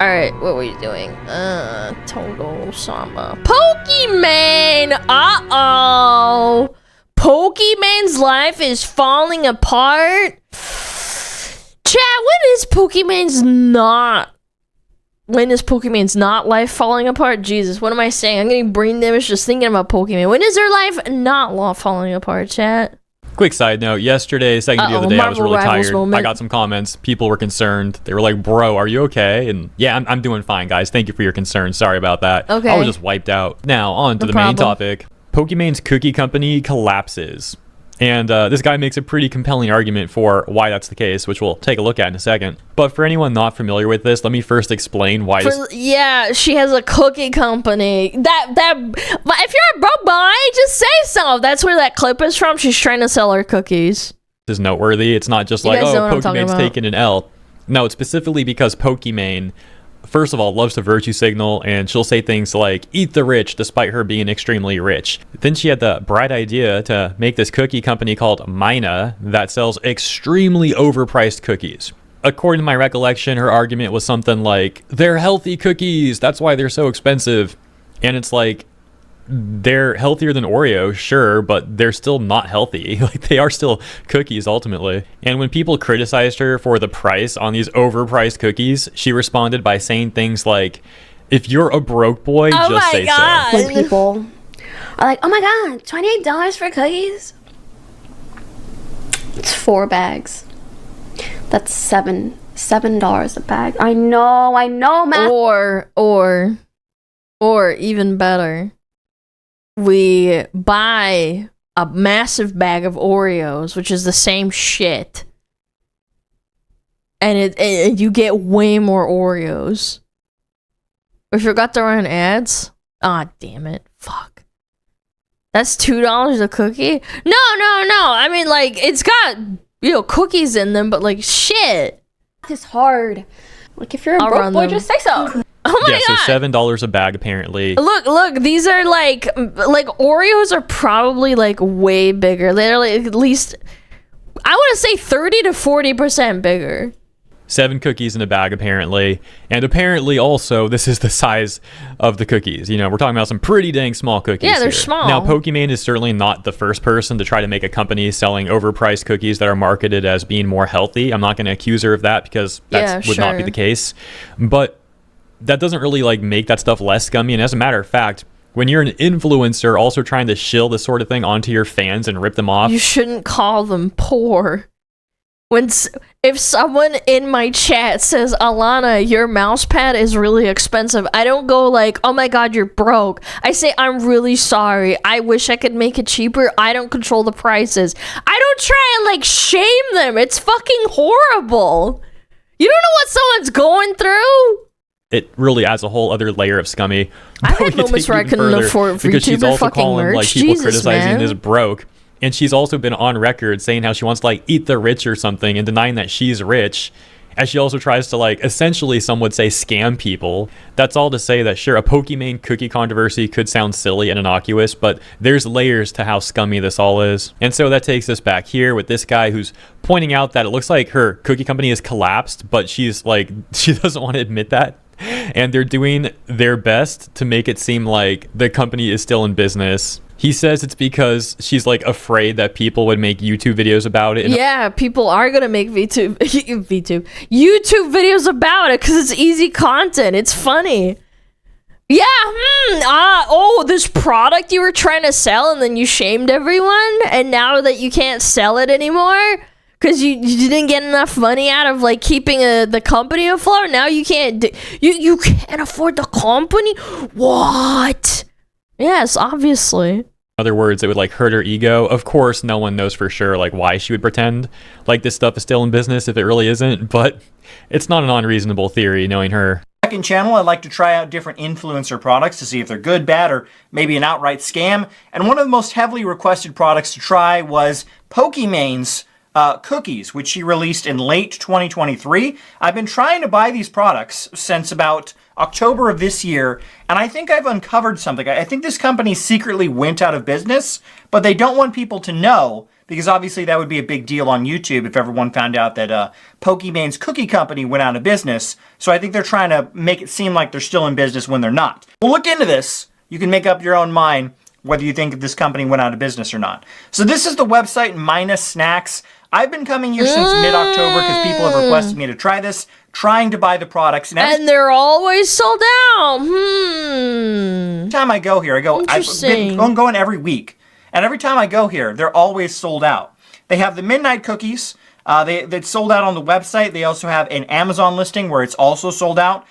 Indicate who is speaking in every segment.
Speaker 1: Alright, what were you doing? Total Sama. Pokemon! Uh-oh! Pokemon's life is falling apart? Chat, when is Pokemon's not life falling apart? Jesus, what am I saying? I'm getting brain damage just thinking about Pokemon. When is their life not falling apart, chat?
Speaker 2: Quick side note, yesterday, second video of the day, I was really tired.
Speaker 1: Moment.
Speaker 2: I got some comments. People were concerned. They were like, bro, are you okay? And yeah, I'm doing fine, guys. Thank you for your concern. Sorry about that.
Speaker 1: Okay.
Speaker 2: I was just wiped out. Now, on to the main topic. Pokemon's cookie company collapses. And this guy makes a pretty compelling argument for why that's the case, which we'll take a look at in a second. But for anyone not familiar with this, let me first explain why
Speaker 1: Yeah, she has a cookie company. If you're a broke boy, just say so. That's where that clip is from. She's trying to sell her cookies.
Speaker 2: Is noteworthy. It's not just like, oh, Pokemon's taking an L. No, it's specifically because Pokemon, first of all, loves to virtue signal, and she'll say things like, eat the rich, despite her being extremely rich. Then she had the bright idea to make this cookie company called Mina that sells extremely overpriced cookies. According to my recollection, her argument was something like, they're healthy cookies, that's why they're so expensive. And it's like, they're healthier than Oreo, sure, but they're still not healthy. Like, they are still cookies ultimately. And when people criticized her for the price on these overpriced cookies, she responded by saying things like, if you're a broke boy, just say so.
Speaker 3: When people are like, oh my god, $28 for cookies? It's 4 bags. That's $7 a bag. I know, man.
Speaker 1: Or even better, we buy a massive bag of Oreos, which is the same shit, and you get way more Oreos. We forgot to run ads. Ah, damn it! Fuck. That's $2 a cookie. No. I mean, like, it's got cookies in them, but like shit.
Speaker 3: It's hard. Like, if you're a broke boy, just say so.
Speaker 1: Oh my
Speaker 2: god. So
Speaker 1: $7
Speaker 2: a bag apparently.
Speaker 1: Look, these are like Oreos are probably like way bigger. They're like at least, I want to say 30 to 40% bigger.
Speaker 2: 7 cookies in a bag apparently. And apparently also this is the size of the cookies. We're talking about some pretty dang small cookies.
Speaker 1: Yeah, they're
Speaker 2: here.
Speaker 1: small.
Speaker 2: Now, Pokemon is certainly not the first person to try to make a company selling overpriced cookies that are marketed as being more healthy. I'm not going to accuse her of that because that would not be the case. But that doesn't really like make that stuff less scummy. And as a matter of fact, when you're an influencer also trying to shill this sort of thing onto your fans and rip them off,
Speaker 1: you shouldn't call them poor. If someone in my chat says, Alana, your mouse pad is really expensive, I don't go like, oh my god, you're broke. I say, I'm really sorry. I wish I could make it cheaper. I don't control the prices. I don't try and like shame them. It's fucking horrible. You don't know what someone's going through?
Speaker 2: It really adds a whole other layer of scummy.
Speaker 1: I had moments where I couldn't afford
Speaker 2: because she's also calling
Speaker 1: merch.
Speaker 2: like people
Speaker 1: Jesus,
Speaker 2: criticizing
Speaker 1: man.
Speaker 2: this broke, and she's also been on record saying how she wants to like eat the rich or something and denying that she's rich. As she also tries to like essentially, some would say, scam people. That's all to say that sure, a Pokemon cookie controversy could sound silly and innocuous, but there's layers to how scummy this all is. And so that takes us back here with this guy who's pointing out that it looks like her cookie company has collapsed, but she's like, she doesn't want to admit that. And they're doing their best to make it seem like the company is still in business. He says it's because she's like afraid that people would make YouTube videos about it.
Speaker 1: Yeah, people are gonna make YouTube videos about it because it's easy content. It's funny. Yeah, this product you were trying to sell and then you shamed everyone, and now that you can't sell it anymore because you didn't get enough money out of like keeping the company afloat, now you can't you can't afford the company? What? Yes, obviously.
Speaker 2: In other words, it would like hurt her ego. Of course, no one knows for sure like why she would pretend like this stuff is still in business if it really isn't, but it's not an unreasonable theory knowing her.
Speaker 4: Second channel, I like to try out different influencer products to see if they're good, bad, or maybe an outright scam. And one of the most heavily requested products to try was Pokemon's cookies, which she released in late 2023. I've been trying to buy these products since about October of this year, and I think I've uncovered something. I think this company secretly went out of business, but they don't want people to know, because obviously that would be a big deal on YouTube if everyone found out that Pokemon's cookie company went out of business. So I think they're trying to make it seem like they're still in business when they're not. We'll look into this. You can make up your own mind whether you think this company went out of business or not. So this is the website Minus Snacks. I've been coming here since mid-October because people have requested me to try this, trying to buy the products.
Speaker 1: And they're always sold out.
Speaker 4: Every time I go here, I'm going every week. And every time I go here, they're always sold out. They have the midnight cookies. They sold out on the website. They also have an Amazon listing where it's also sold out.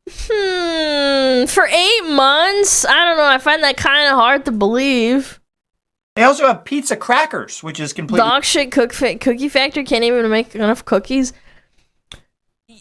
Speaker 1: For 8 months? I don't know. I find that kind of hard to believe.
Speaker 4: They also have pizza crackers, which is completely...
Speaker 1: Dog shit cookie factory can't even make enough cookies.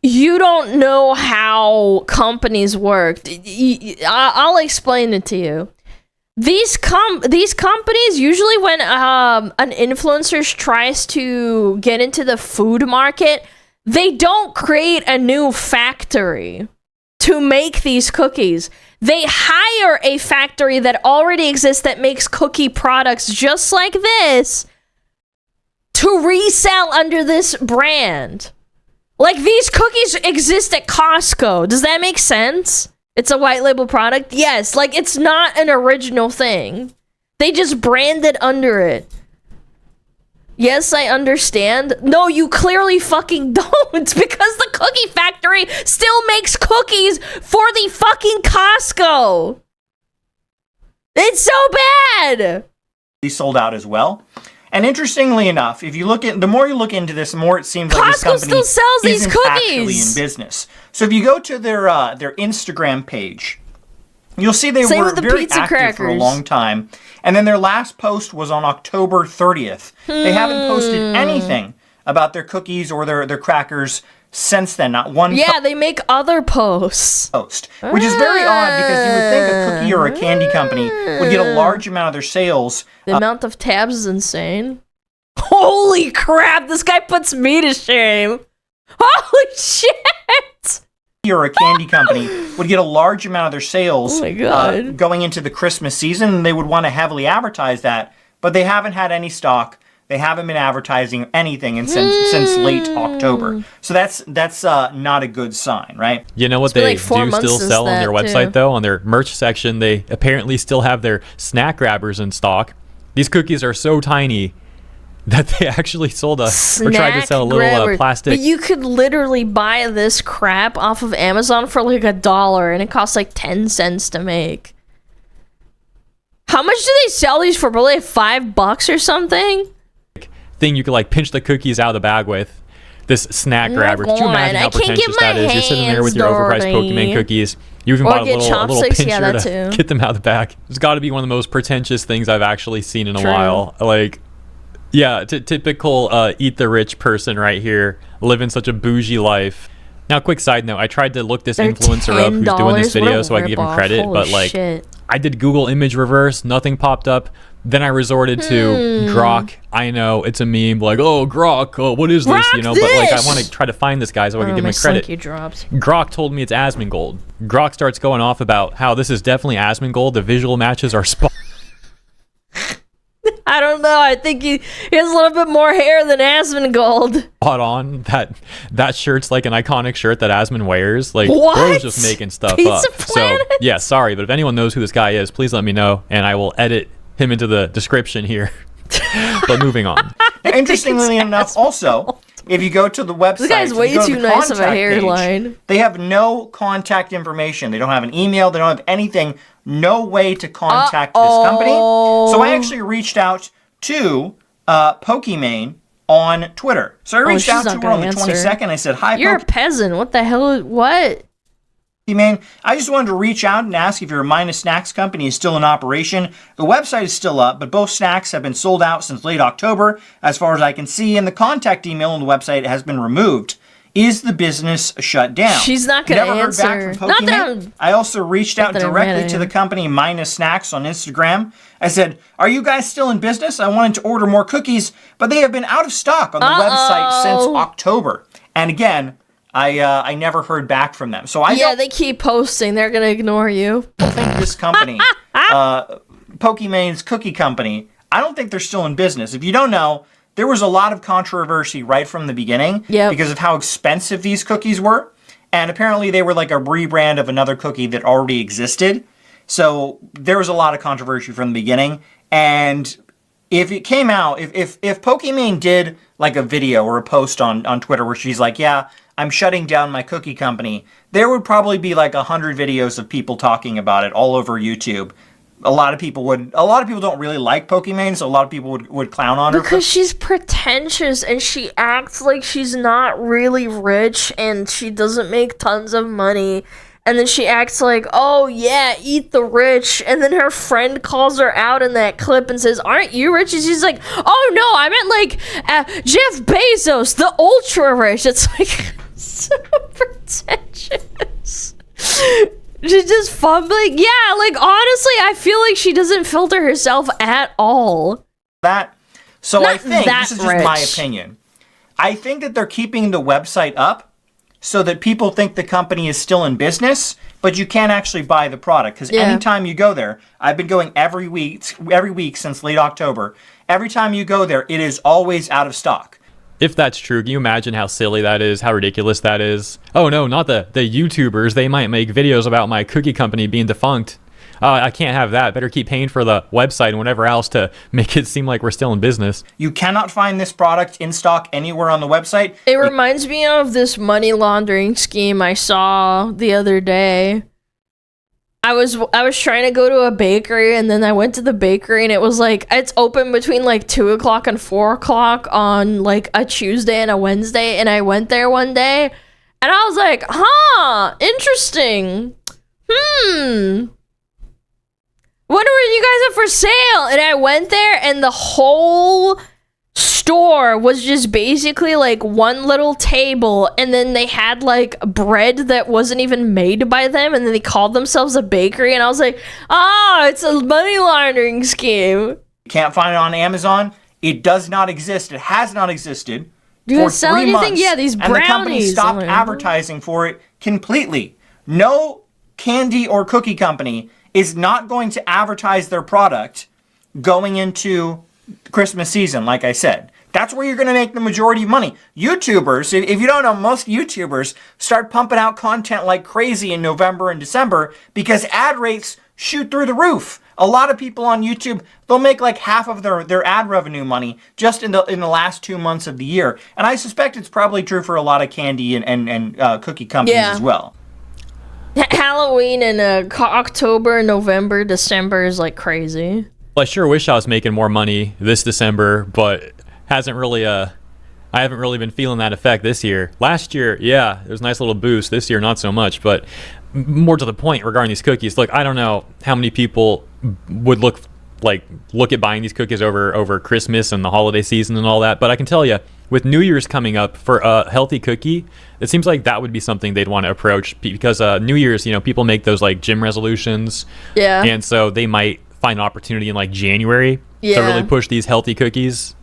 Speaker 1: You don't know how companies work. I'll explain it to you. These companies, usually when an influencer tries to get into the food market, they don't create a new factory to make these cookies. They hire a factory that already exists that makes cookie products just like this to resell under this brand. Like, these cookies exist at Costco. Does that make sense? It's a white label product? Yes. Like, it's not an original thing. They just brand it under it. Yes, I understand. No, you clearly fucking don't, because the cookie factory still makes cookies for the fucking Costco. It's so bad.
Speaker 4: They sold out as well. And interestingly enough, if you look at the more you look into this, the more it seems like this company
Speaker 1: still sells these
Speaker 4: isn't
Speaker 1: cookies.
Speaker 4: Actually in business. So if you go to their Instagram page, you'll see they were very active for a long time. And then their last post was on October 30th. They haven't posted anything about their cookies or their crackers since then. Not one
Speaker 1: they make other posts.
Speaker 4: Which is very odd, because you would think a cookie or a candy company would get a large amount of their sales.
Speaker 1: The amount of tabs is insane. Holy crap, this guy puts me to shame. Holy shit!
Speaker 4: Or a candy company would get a large amount of their sales going into the Christmas season, and they would want to heavily advertise that, but they haven't had any stock. They haven't been advertising anything since late October. So that's not a good sign, right?
Speaker 2: You know what they do still sell on their website, though? On their merch section, they apparently still have their snack grabbers in stock. These cookies are so tiny that they actually sold or tried to sell a little plastic.
Speaker 1: But you could literally buy this crap off of Amazon for like $1, and it costs like 10 cents to make. How much do they sell these for? Probably like $5 or something?
Speaker 2: Thing you could like pinch the cookies out of the bag with. This snack grabber. Could you imagine how pretentious that is? You're sitting there with your overpriced Pokemon cookies. You even bought a little pincher to get them out of the bag. It's got to be one of the most pretentious things I've actually seen in a while. Like, yeah, typical eat the rich person right here, living such a bougie life. Now, quick side note, I tried to look this influencer up who's doing this video so I could give him credit, but like, I did Google image reverse, nothing popped up. Then I resorted to Grok. I know, it's a meme, like, oh, Grok, oh, what is this? You know, but like, I want to try to find this guy so I can give him credit. Grok told me it's Asmongold. Grok starts going off about how this is definitely Asmongold. The visual matches are spot.
Speaker 1: I don't know. I think he has a little bit more hair than Asmongold.
Speaker 2: Spot on. That shirt's like an iconic shirt that Asmon wears. Like,
Speaker 1: what?
Speaker 2: Bro's just making stuff up. So, yeah, sorry, but if anyone knows who this guy is, please let me know, and I will edit him into the description here. But moving on.
Speaker 4: Interestingly enough, also, if you go to the website,
Speaker 1: this guy's way too nice of a hairline.
Speaker 4: They have no contact information. They don't have an email. They don't have anything. No way to contact this company. So I actually reached out to Pokimane on Twitter. So I reached out to her on the 22nd. I said, hi,
Speaker 1: You're a peasant. What the hell? What?
Speaker 4: Man, I just wanted to reach out and ask if your Minus Snacks company is still in operation. The website is still up, but both snacks have been sold out since late October, as far as I can see, and the contact email on the website has been removed. Is the business shut down?
Speaker 1: She's not going to answer.
Speaker 4: Never heard back from Pokimane. I also reached out directly to the company Minus Snacks on Instagram. I said, are you guys still in business? I wanted to order more cookies, but they have been out of stock on the website since October. And again, I never heard back from them. So
Speaker 1: they keep posting. They're gonna ignore you.
Speaker 4: I think this company, Pokemon's Cookie Company, I don't think they're still in business. If you don't know, there was a lot of controversy right from the beginning because of how expensive these cookies were. And apparently they were like a rebrand of another cookie that already existed. So there was a lot of controversy from the beginning. And if it came out, if Pokimane did like a video or a post on Twitter where she's like, yeah, I'm shutting down my cookie company, there would probably be like 100 videos of people talking about it all over YouTube. A lot of people don't really like Pokimane, so a lot of people would clown on her.
Speaker 1: Because she's pretentious and she acts like she's not really rich and she doesn't make tons of money. And then she acts like, oh yeah, eat the rich. And then her friend calls her out in that clip and says, aren't you rich? And she's like, oh no, I meant like Jeff Bezos, the ultra rich. It's like so pretentious. She's just fumbling. Yeah, like honestly, I feel like she doesn't filter herself at all.
Speaker 4: I think, this is just my opinion, I think that they're keeping the website up so that people think the company is still in business, but you can't actually buy the product. Because anytime you go there, I've been going every week since late October. Every time you go there, it is always out of stock.
Speaker 2: If that's true, can you imagine how silly that is, how ridiculous that is? Oh no, not the YouTubers. They might make videos about my cookie company being defunct. I can't have that. Better keep paying for the website and whatever else to make it seem like we're still in business.
Speaker 4: You cannot find this product in stock anywhere on the website.
Speaker 1: It reminds me of this money laundering scheme I saw the other day. I was trying to go to a bakery, and then I went to the bakery, and it was like, it's open between like 2 o'clock and 4 o'clock on like a Tuesday and a Wednesday, and I went there one day, and I was like, interesting. Wonder what you guys have for sale? And I went there, and the whole store was just basically like one little table, and then they had like bread that wasn't even made by them, and then they called themselves a bakery, and I was like, it's a money laundering scheme.
Speaker 4: You can't find it on Amazon. It does not exist. It has not existed for 3 months.
Speaker 1: Yeah, these brownies.
Speaker 4: And the company stopped advertising for it completely. No candy or cookie company is not going to advertise their product going into Christmas season, like I said. That's where you're going to make the majority of money. YouTubers, if you don't know, most YouTubers start pumping out content like crazy in November and December because ad rates shoot through the roof. A lot of people on YouTube, they'll make like half of their ad revenue money just in the last 2 months of the year. And I suspect it's probably true for a lot of candy and cookie companies as well.
Speaker 1: Halloween and October, November, December is like crazy.
Speaker 2: Well, I sure wish I was making more money this December, but I haven't really been feeling that effect this year. Last year, yeah, there was a nice little boost. This year, not so much. But more to the point regarding these cookies, look, I don't know how many people would look at buying these cookies over Christmas and the holiday season and all that. But I can tell you, with New Year's coming up, for a healthy cookie, it seems like that would be something they'd want to approach, because New Year's, people make those like gym resolutions.
Speaker 1: Yeah.
Speaker 2: And so they might find an opportunity in like January to really push these healthy cookies.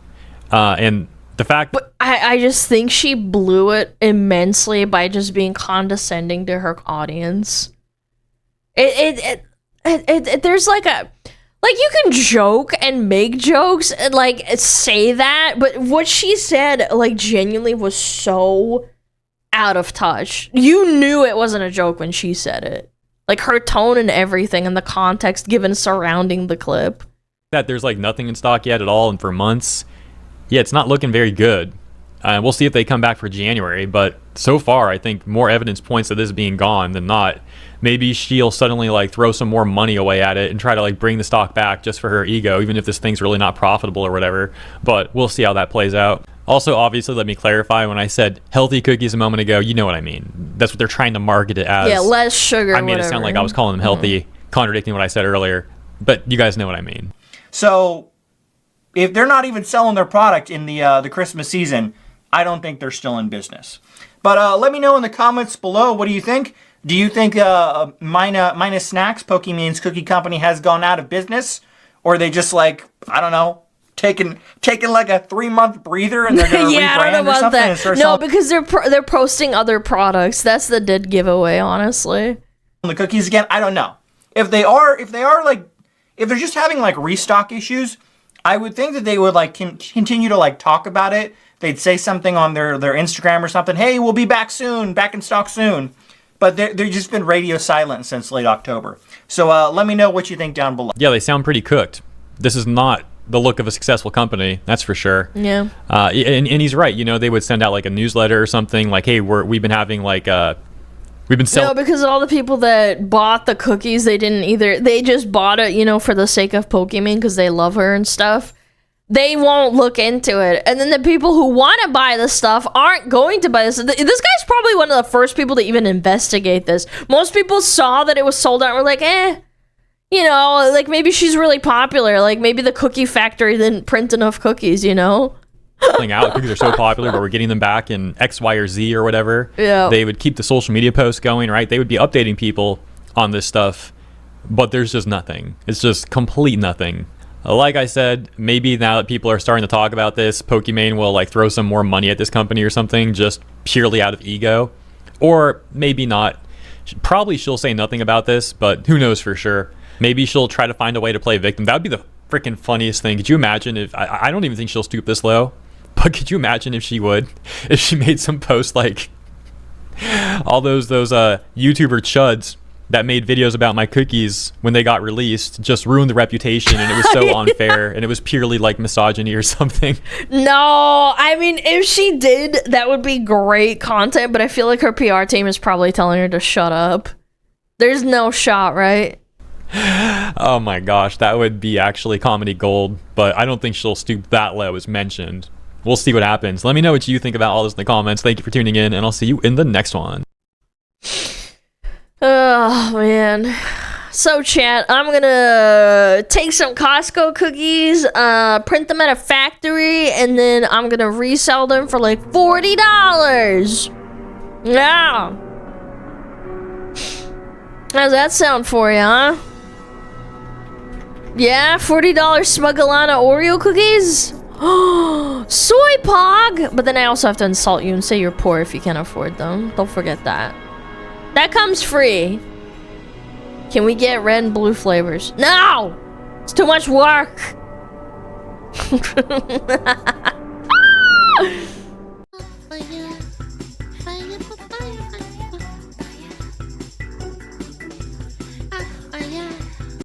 Speaker 2: And the fact,
Speaker 1: but I just think she blew it immensely by just being condescending to her audience. There's like you can joke and make jokes and like say that, but what she said like genuinely was so out of touch. You knew it wasn't a joke when she said it. Like her tone and everything and the context given surrounding the clip.
Speaker 2: That there's like nothing in stock yet at all, and for months. Yeah, it's not looking very good. We'll see if they come back for January, but so far I think more evidence points to this being gone than not. Maybe she'll suddenly like throw some more money away at it and try to like bring the stock back just for her ego, even if this thing's really not profitable or whatever. But we'll see how that plays out. Also, obviously, let me clarify, when I said healthy cookies a moment ago, you know what I mean. That's what they're trying to market it as.
Speaker 1: Yeah, less sugar.
Speaker 2: I made it sound like I was calling them healthy, contradicting what I said earlier. But you guys know what I mean.
Speaker 4: So if they're not even selling their product in the Christmas season, I don't think they're still in business. But let me know in the comments below, what do you think? Do you think Mina Snacks, Pokemon's cookie company, has gone out of business? Or are they just like, I don't know, taking like a 3-month breather and they're gonna
Speaker 1: yeah, I don't know
Speaker 4: rebrand or
Speaker 1: about
Speaker 4: something?
Speaker 1: that. No, because they're posting other products. That's the dead giveaway, honestly.
Speaker 4: The cookies again, I don't know. If they're just having like restock issues, I would think that they would like continue to like talk about it. They'd say something on their Instagram or something. Hey, we'll be back soon, back in stock soon. But they've just been radio silent since late October. So let me know what you think down below.
Speaker 2: Yeah, they sound pretty cooked. This is not the look of a successful company, that's for sure.
Speaker 1: Yeah.
Speaker 2: And he's right. You know, they would send out like a newsletter or something like, hey, we've been having like we've been selling.
Speaker 1: No, because all the people that bought the cookies, they just bought it, you know, for the sake of Pokemon because they love her and stuff. They won't look into it. And then the people who want to buy the stuff aren't going to buy this. This guy's probably one of the first people to even investigate this. Most people saw that it was sold out and were like, you know, like maybe she's really popular. Like maybe the cookie factory didn't print enough cookies, you know?
Speaker 2: Out because they're so popular, but we're getting them back in X, Y, or Z or whatever.
Speaker 1: Yeah.
Speaker 2: They would keep the social media posts going, right? They would be updating people on this stuff, but there's just nothing. It's just complete nothing. Like I said, maybe now that people are starting to talk about this, Pokimane will like throw some more money at this company or something, just purely out of ego, or maybe not. Probably she'll say nothing about this, but who knows for sure. Maybe she'll try to find a way to play victim. That would be the freaking funniest thing. Could you imagine if I don't even think she'll stoop this low, but could you imagine if she made some post like all those YouTuber chuds that made videos about my cookies when they got released just ruined the reputation, and it was so unfair, and it was purely like misogyny or something.
Speaker 1: No, I mean, if she did, that would be great content, but I feel like her PR team is probably telling her to shut up. There's no shot, right?
Speaker 2: Oh my gosh, that would be actually comedy gold, but I don't think she'll stoop that low as mentioned. We'll see what happens. Let me know what you think about all this in the comments. Thank you for tuning in, and I'll see you in the next one.
Speaker 1: Oh, man. So, chat, I'm gonna take some Costco cookies, print them at a factory, and then I'm gonna resell them for like $40. Yeah. How's that sound for you, huh? Yeah, $40 SmugAlana Oreo cookies? Soy pog! But then I also have to insult you and say you're poor if you can't afford them. Don't forget that. That comes free. Can we get red and blue flavors? No! It's too much work.